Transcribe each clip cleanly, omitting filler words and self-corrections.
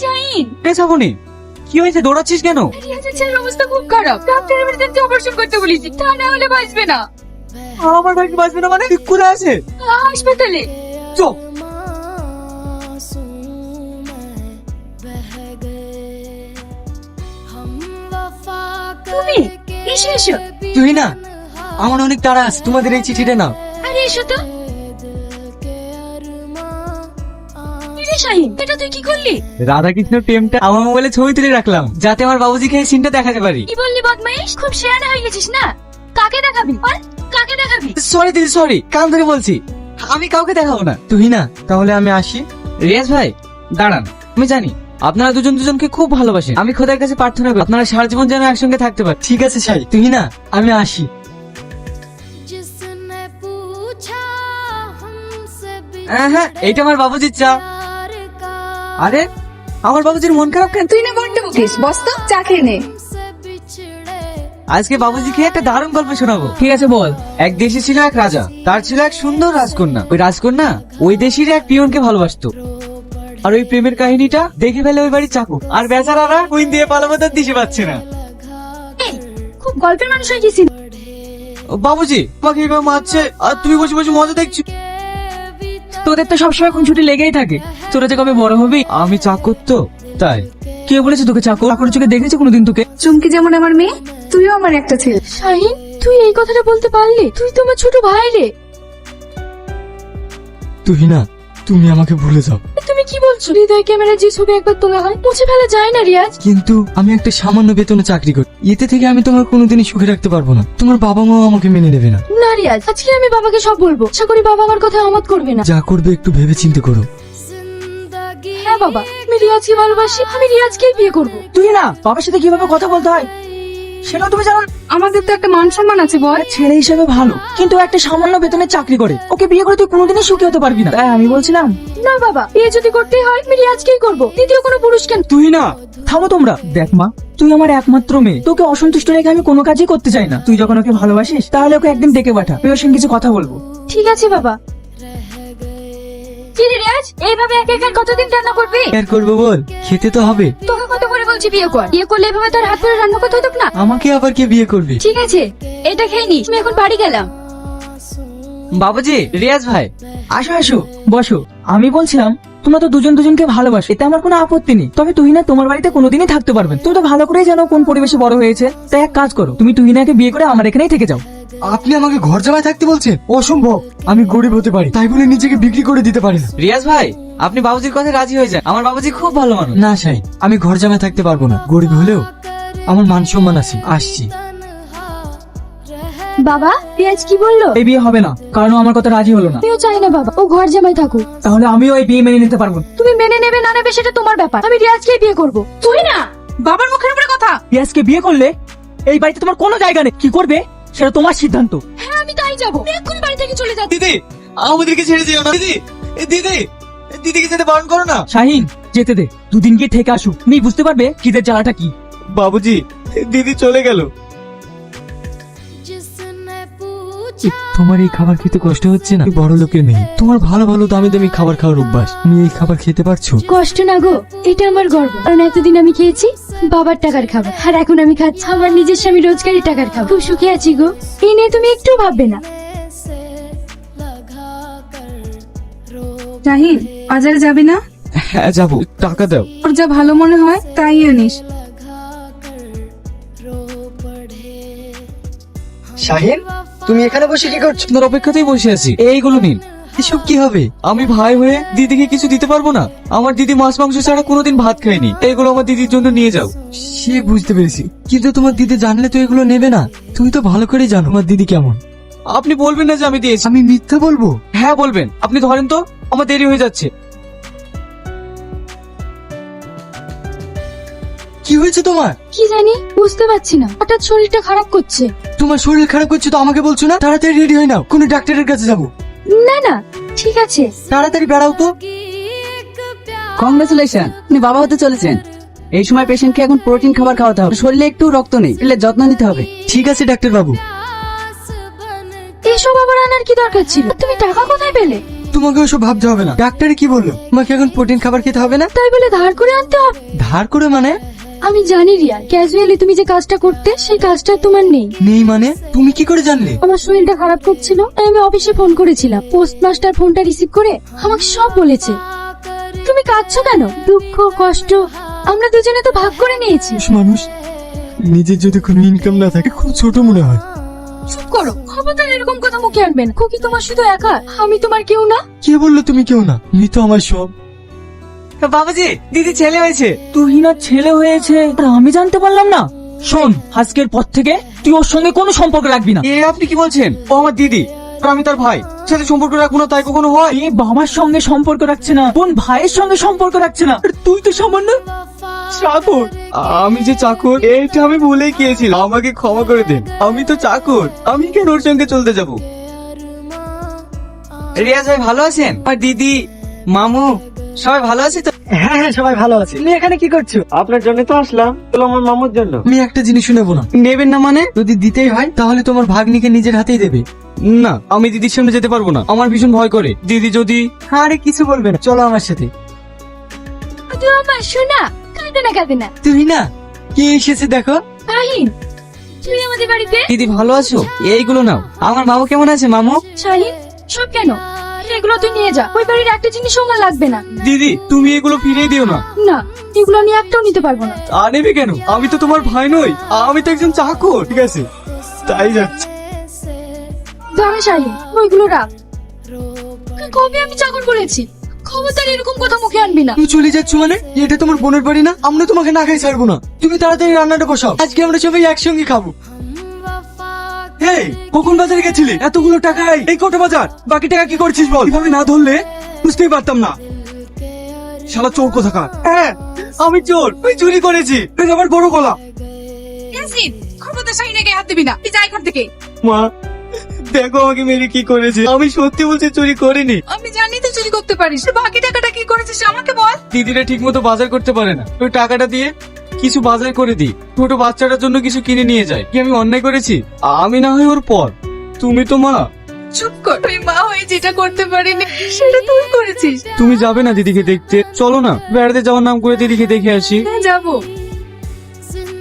শাহিন, শ্রাবণী, কি হয়েছে? দৌড়াচ্ছিস কেন? রিয়াজের ছেলের অবস্থা খুব খারাপ। ডাক্তার এমার্জেন্সি অপারেশন করতে বলেছি, তা না হলে বাঁচবে না। আমার ভাই বাঁচবে না মানে? তুই কোথায় আছে? হাসপাতালে। চল। তুমি এসো এসো। তুই না, আমার অনেক তাড়া আছে, তোমাদের এই চিঠিটা নাও। আরে এসো তো। কিরে শাহিন, এটা তুই কি করলি? রাধাকৃষ্ণের প্রেমটা আমার মোবাইলে ছবি তুলে রাখলাম, যাতে আমার বাবুজিকে এই সিনটা দেখাতে পারি। কি বললি বদমাইশ? খুব শেয়ানা হয়ে গেছিস না। কাকে দেখাবি বল, কাকে দেখাবি? সরি দিদি, সরি, কান ধরে বলছি, আমি কাউকে দেখাবো না। তুই না, তাহলে আমি আসি। রিয়াজ ভাই দাঁড়ান, আমি জানি আপনারা দুজন দুজনকে খুব ভালোবাসেন। আমি খোদার কাছে প্রার্থনা করি আপনারা সারা জীবন যেন একসঙ্গে থাকতে পারেন। ঠিক আছে শাই, তুই না, আমি আসি। হ্যাঁ, এইটা আমার বাবুজির চা। আরে আমার বাবুজির মন খারাপ কেন? তুই না বড্ড বকিস, বস তো চা খেয়ে নে। আজকে বাবুজিকে একটা দারুণ গল্প শোনাবো। ঠিক আছে বল। এক দেশে ছিল এক রাজা, তার ছিল এক সুন্দর রাজকন্যা। ওই রাজকন্যা ওই দেশের এক পিয়নকে ভালোবাসতো, আর ওই প্রেমের কাহিনীটা দেখে ফেলে ওই বাড়ির চাকর। আর বেচারারা কুইন দিয়ে পালাবো তার দিশে পাচ্ছে না। এই, খুব গল্পের মানুষ হয়ে গেছিস। বাবুজি তোমাকে এইভাবে মারছে আর তুমি বসে বসে মজা দেখছো। তোদের তো সবসময় কোন ছুটি লেগেই থাকে, তোরা যে কবে বড় হবি। আমি চাকর তো, তাই। কে বলেছে তোকে চাকর? চাকর চোখে দেখেছে কোনোদিন তোকে? চুমকি যেমন আমার মেয়ে, তুইও আমার একটা ছেলে। শাহিন, তুই এই কথাটা বলতে পারলি? তুই তো আমার ছোট ভাই রে। তুই না, তুমি আমাকে ভুলে যাও। তুমি কি বলছো? হৃদয় ক্যামেরা যে ছবি একবার তোলা হয় মুছে ফেলা যায় না রিয়াজ। কিন্তু আমি একটা সামান্য বেতনে চাকরি করি, এতে থেকে আমি তোমার কোনোদিনই সুখে রাখতে পারবো না। তোমার বাবা মাও আমাকে মেনে নেবে না। না রিয়াজ, আজকে আমি বাবাকে সব বলবো। আশা করি বাবা আমার কথা আমত করবে না। যা করবে একটু ভেবে চিন্তে করো। হ্যাঁ বাবা, আমি রিয়াজকে ভালোবাসি, আমি রিয়াজকেই বিয়ে করব। তুই না, বাবার সাথে কিভাবে কথা বলতে হয় সেটা তুমি জানো না? আমাদের তো একটা মান সম্মান আছে বল। ছেলে হিসেবে ভালো, কিন্তু একটা সামান্য বেতনের চাকরি করে, ওকে বিয়ে করে তুই কোনোদিনই সুখী হতে পারবি না। তাই আমি বলছিলাম। না বাবা, বিয়ে যদি করতেই হয় আমি রিয়াজকেই করব, দ্বিতীয় কোনো পুরুষ কেন? তুই না, থামো তোমরা। দেখ মা, তুই আমার একমাত্র মেয়ে, তোকে অসন্তুষ্ট রেখে আমি কোনো কাজই করতে চাই না। তুই যখন ওকে ভালোবাসিস তাহলে ওকে একদিন ডেকে পাঠা, আমি ওর সঙ্গে কিছু কথা বলবো। ঠিক আছে বাবা। কি রে রিয়াজ, এইভাবে এক এক আর কতদিন রান্না করবি? আর করবো বল, খেতে তো হবে। তোকে কত করে বলছি বিয়ে কর। বিয়ে করলে এভাবে তোর হাত ধরে রান্না করতে হতো না। আমাকে আবার কে বিয়ে করবে? ঠিক আছে, এটা খেয়ে নিস, আমি এখন বাড়ি গেলাম। বাবুজি, রিয়াজ ভাই, আসো আসো, বসো। আমি বলছিলাম তোমরা তো দুজন দুজনকে ভালোবাসো, এতে আমার কোনো আপত্তি নেই। তবে তুহিনা তোমার বাড়িতে কোনোদিনই থাকতে পারবে না। তুমি তো ভালো করেই জানো কোন পরিবেশে বড় হয়েছে। তাই এক কাজ করো, তুমি তুহিনাকে বিয়ে করে আমার এখানেই থেকে যাও। আপনি আমাকে ঘর জামাই থাকতে বলছেন? অসম্ভব, আমি গরিব হতে পারি, তাই বলে নিজেকে বিক্রি করে দিতে পারি না। রিয়াজ ভাই, আপনি বাবুজির কথা রাজি হয়ে যান, আমার বাবুজি খুব ভালো মানুষ। না সাই, আমি ঘর জামাই থাকতে পারবো না। গরিব হলেও আমার মান সম্মান আছে। আসছি। বাবা, রিয়াজ কি বললো? এই বিয়ে হবে না, কারণ ও আমার কথা রাজি হলো না। আমিও চাই না বাবা ও ঘর জামাই থাকুক। তাহলে আমিও এই বিয়ে মেনে নিতে পারবো না। তুমি মেনে নেবে না নেবে সেটা তোমার ব্যাপার, আমি রিয়াজকেই বিয়ে করব। তুই না, বাবার মুখের উপরে কথা। রিয়াজকে বিয়ে করলে এই বাড়িতে তোমার কোনো জায়গা নেই। কি করবে সেটা তোমার সিদ্ধান্ত। হ্যাঁ আমি তাই যাবো, এক্ষুনি বাড়ি থেকে চলে যাচ্ছি। দিদি, আমাদেরকে ছেড়ে যেও না দিদি। দিদি, দিদিকে যেতে বারণ করো না। শাহিন, যেতে দে, দুদিন গিয়ে থেকে আসুক, নেই বুঝতে পারবে খিদের জ্বালাটা কি। বাবুজি, দিদি চলে গেল। তোমার এই খাবার খেতে কষ্ট হচ্ছে না? বড় লোকের মেয়ে, তোমার ভালো ভালো দামি দামি খাবার খাওয়ার অভ্যাস, তুমি এই খাবার খেতে পারছো? কষ্ট না গো, এটা আমার গর্ব। কারণ এতদিন আমি খেয়েছি বাবার টাকার খাবার, আর এখন আমি খাচ্ছি আমার নিজের স্বামী রোজগারি টাকার খাবার। খুব সুখে আছি গো, এই নিয়ে তুমি একটু ভাববে না। শাহিন, বাজারে যাবি না? হ্যাঁ যাবো, টাকা দাও। তোর যা ভালো মনে হয় তাই আনিস। শাহিন, তুমি এখানে বসে কি করছো? আপনার অপেক্ষাতেই বসে আছি। এইগুলো নিন। এসব কি হবে? আমি ভাই হয়ে দিদিকে কিছু দিতে পারবো না? আমার দিদি মাছ মাংস ছাড়া কোনোদিন ভাত খায়নি। এগুলো আমার দিদির জন্য নিয়ে যাও। সে বুঝতে পেরেছি, কিন্তু তোমার দিদি জানলে তো এগুলো নেবে না। তুমি তো ভালো করে জানো আমার দিদি কেমন। আপনি বলবেন না যে আমি দিয়েছি। আমি মিথ্যা বলবো? হ্যাঁ বলবেন। আপনি ধরেন তো, আমার দেরি হয়ে যাচ্ছে। কি হয়েছে তোমার? কি জানি, বুঝতে পারছি না, হঠাৎ শরীরটা খারাপ করছে। তোমার শরীর খারাপ করছে তো আমাকে বলছো না? তাড়াতাড়ি রেডি হয়ে নাও, কোনো ডাক্তারের কাছে যাবো। না না, ঠিক আছে। তাড়াতাড়ি বেড়াও তো। কংগ্রেচুলেশন, আপনি বাবা হতে চলেছেন। এই সময় পেশেন্টকে এখন প্রোটিন খাবার খাওয়াতে হবে, শরীরে একটু রক্ত নেই, এলে যত্ন নিতে হবে। ঠিক আছে ডাক্তার বাবু। এসব আবার আনার কি দরকার ছিল? তুমি টাকা কোথায় পেলে? তোমাকে ওসব ভাবতে হবে না। ডাক্তারে কি বললো? তোমাকে এখন প্রোটিন খাবার খেতে হবে না। তাই বলে ধার করে আনতে হবে? ধার করে মানে? আমি জানি রিয়া, ক্যাজুয়ালি তুমি যে কাজটা করতে সেই কাজটা তোমার নেই। নেই মানে? তুমি কি করে জানলে? আমার শরীরটা খারাপ করছিল, তাই আমি অফিসে ফোন করেছিলাম। পোস্টমাস্টার ফোনটা রিসিভ করে আমাকে সব বলেছে। তুমি কাঁদছো কেন? দুঃখ কষ্ট আমরা দুজনে তো ভাগ করে নিয়েছি। মানুষ নিজের যদি কোনো ইনকাম না থাকে খুব ছোট মনে হয়। চুপ করো, খবরদার এরকম কথা মুখে আনবেন। খুকি তোমার শুধু একা, আমি তোমার কেউ না। কে বললো তুমি কেউ না? তুমি তো আমার সব। বাবাজি, দিদি ছেলে হয়েছে। তুহিনার ছেলে হয়েছে আর আমি জানতে পারলাম না। শোন, আজকের পর থেকে তুই ওর সঙ্গে কোনো সম্পর্ক রাখবি না। এ আপনি কি বলছেন? ও আমার দিদি আর আমি তার ভাই, সাথে সম্পর্ক রাখবো না তাই কখনো হয়? এ বাবার সঙ্গে সম্পর্ক রাখছে না, বোন ভাইয়ের সঙ্গে সম্পর্ক রাখছে না, আর তুই তো সামান্য চাকর। আমি যে চাকর এটা আমি ভুলে গিয়েছিলাম, আমাকে ক্ষমা করে দিন। আমি তো চাকর, আমি কেন ওর সঙ্গে চলতে যাব? রিয়াজ ভাই ভালো আছেন? আর দিদি মামু সবাই ভালো আছে তো? হ্যাঁ হ্যাঁ, সবাই ভালো আছে। তুমি এখানে কি করছো? আপনার জন্য তো আসলাম, তো আমার মামুর জন্য। আমি একটা জিনিস নেবো না। নেবেন না মানে? যদি দিতেই হয় তাহলে তোমার ভাগ্নিকে নিজের হাতেই দেবে। না, আমি দিদির সামনে যেতে পারবো না, আমার ভীষণ ভয় করে। দিদি যদি আরে কিছু বলবে না, চলো আমার সাথে। তুই আমার শোনা, কাঁদে না কাঁদে না। তুমি না কে এসেছে দেখো। শাহিন, তুই আমাদের বাড়িতে। দিদি ভালো আছো? এইগুলো নাও। আমার মামু কেমন আছে মামু? শাহিন, সব কেন? এগুলো তুই নিয়ে যা, ওই বাড়ির একটা জিনিসও আমার লাগবে না। দিদি তুমি এগুলো ফিরিয়ে দিও না। না, এগুলো আমি একটাও নিতে পারবো না। তা নেবে কেন? আমি তো তোমার ভাই নই, আমি তো একজন চাকর। ঠিক আছে, তাই যাচ্ছে। দাঁড়া শাহিন, ওইগুলো রাখ। কবে আমি চাকর করেছি? খবরদার এরকম কথা মুখে আনবি না। তুমি চলে যাচ্ছ মানে? এটা তোমার বোনের বাড়ি না? আমরা তোমাকে না খাই ছাড়বো না। তুমি তাড়াতাড়ি রান্নাটা বসাও, আজকে আমরা সবাই একসঙ্গে খাবো। এই কখন বাজারে গেছিলি? এতগুলো টাকা এই কত বাজার? বাকি টাকা কি করছিস বল? এভাবে না ধরলে বুঝতেই পারতাম না। শালা চোর কোথাকার। হ্যাঁ আমি চোর, আমি চুরি করেছি। এই আমার বড় গলা। ইয়াসিন, খবরদার শাহিনাকে হাত দিবি না। তুই যা এখান থেকে। মা দেখো আমাকে মেরে কি করেছে। আমি সত্যি বলছি চুরি করিনি। আমি জানি তুই চুরি করতে পারিস। বাকি টাকাটা কি করেছিস আমাকে বল। দিদিরা ঠিক মতো বাজার করতে পারে না, ওই টাকাটা দিয়ে কিছু বাজার করে দিই, ছোট বাচ্চাটার জন্য কিছু কিনে নিয়ে যায়। কি আমি অন্যায় করেছি? আমি না হয় ওর পর, তুমি তো মা। চুপ কর, তুই মা হয়ে যেটা করতে পারিনি সেটা তুই করেছিস। তুমি যাবে না দিদিকে দেখতে? চলো না বেড়াতে যাওয়ার নাম করে দিদিকে দেখে আসি। হ্যাঁ যাবো।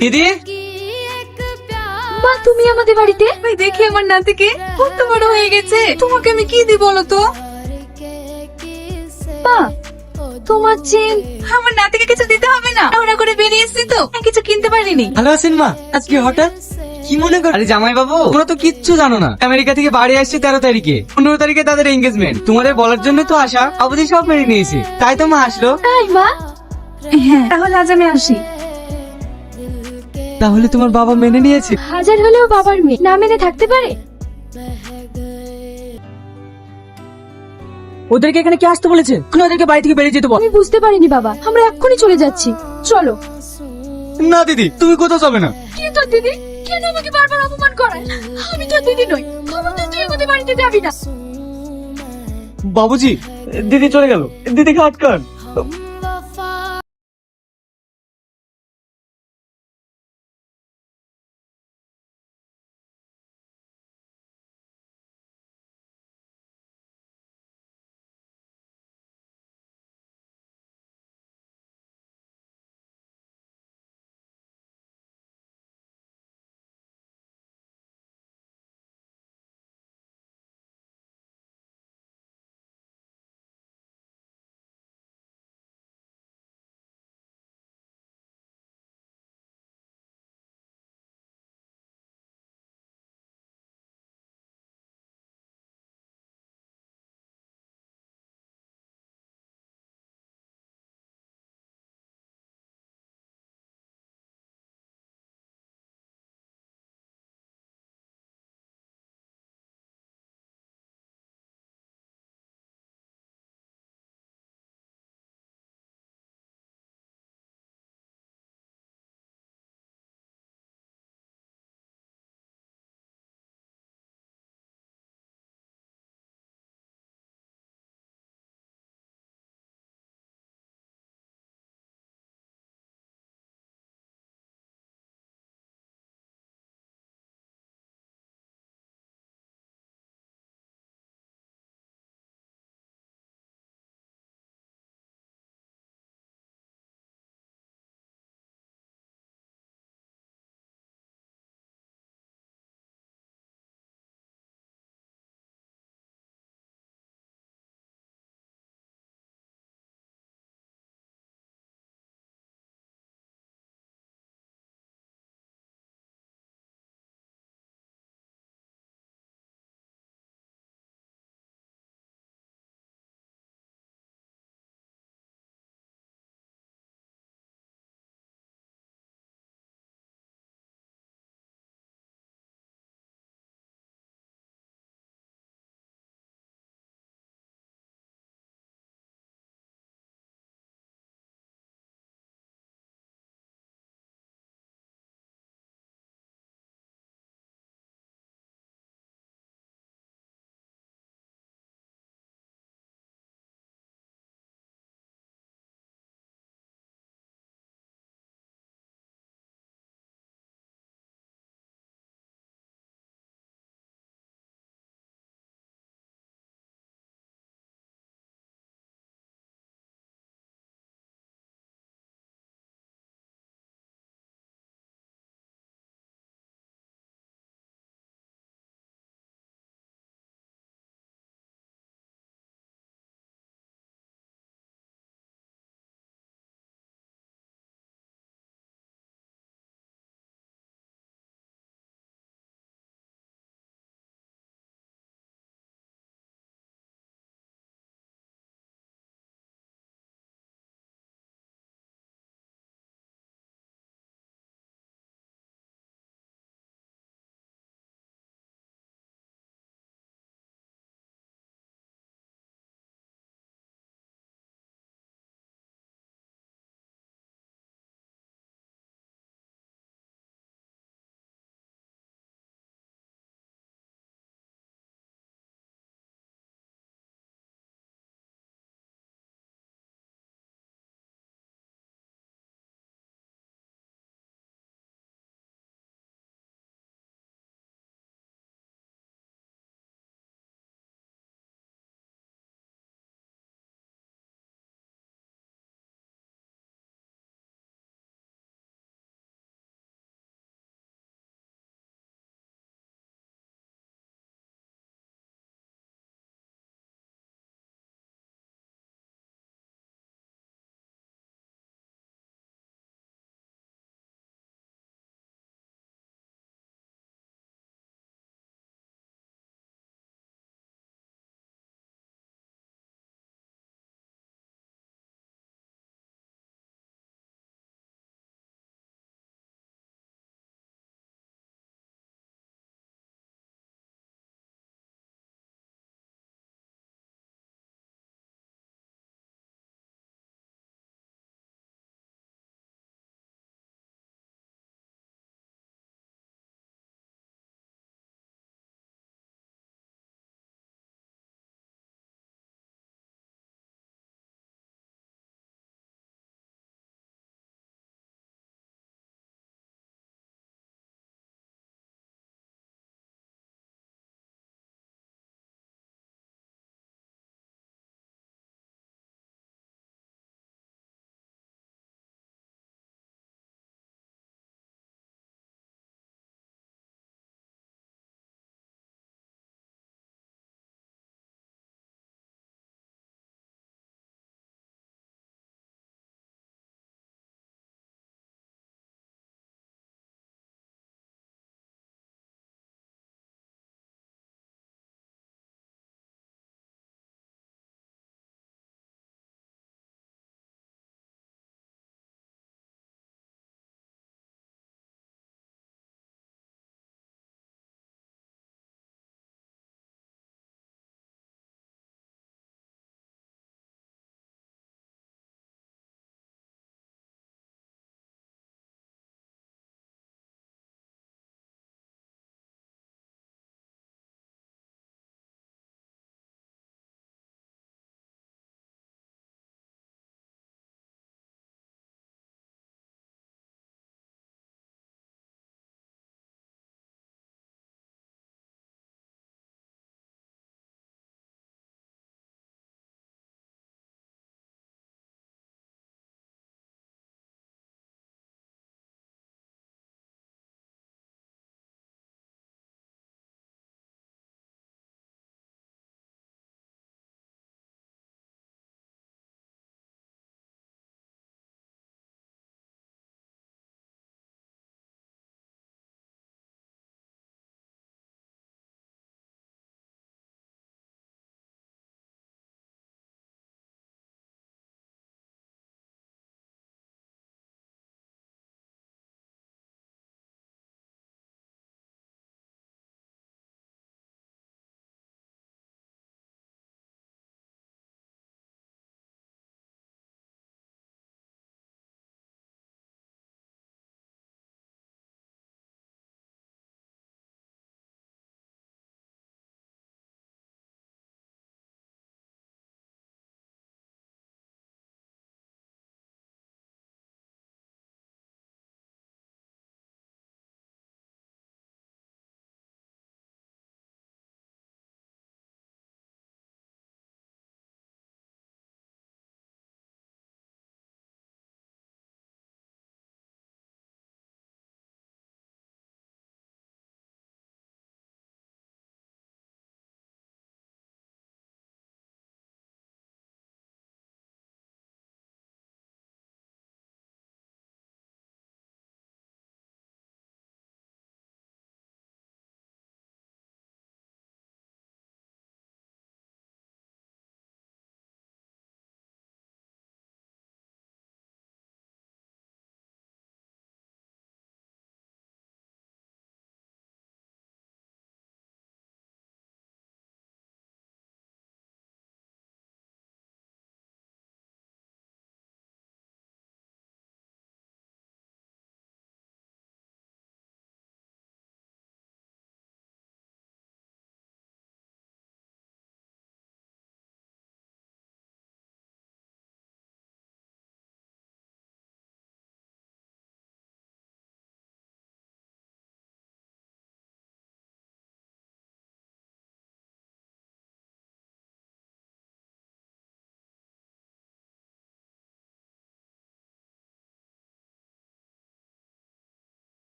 দিদি মা, তুমি আমাদের বাড়িতে? ভাই দেখি আমার নাতিকে কত বড় হয়ে গেছে। তোমাকে আমি কি দিব বলো তো? মা, তোমার চেন। আমার নাতিকে কিছু দিতে হবে না, ওরা করে বেরিয়ে এসেছি তো কিছু কিনতে পারিনি। ভালো আছেন মা? আজকে হঠাৎ কি মনে কর? আরে জামাই বাবু, তোমরা তো কিচ্ছু জানো না। আমেরিকা থেকে বাড়ি আসছে 13 তারিখে, 15 তারিখে তাদের এঙ্গেজমেন্ট। তোমাদের বলার জন্য তো আসা, অবধি সব মেনে নিয়েছি, তাই তো মা আসলো। তাই মা? হ্যাঁ তাহলে আজ আমি আসি। তাহলে তোমার বাবা মেনে নিয়েছে? হাজার হলেও বাবার মেয়ে না মেনে থাকতে পারে? ওদেরকে এখানে কে আসতে বলেছে? এখন ওদেরকে বাড়ি থেকে বেরিয়ে যেতে বল। আমি বুঝতে পারিনি বাবা, আমরা এক্ষুনি চলে যাচ্ছি। চলো। না দিদি তুমি কোথাও যাবে না। কি তোর দিদি? কেন আমাকে বারবার অপমান করায়? আমি তোর দিদি নই। খবরদার তুই আমাদের বাড়িতে যাবি না। বাবুজি দিদি চলে গেল, দিদিকে আটকান।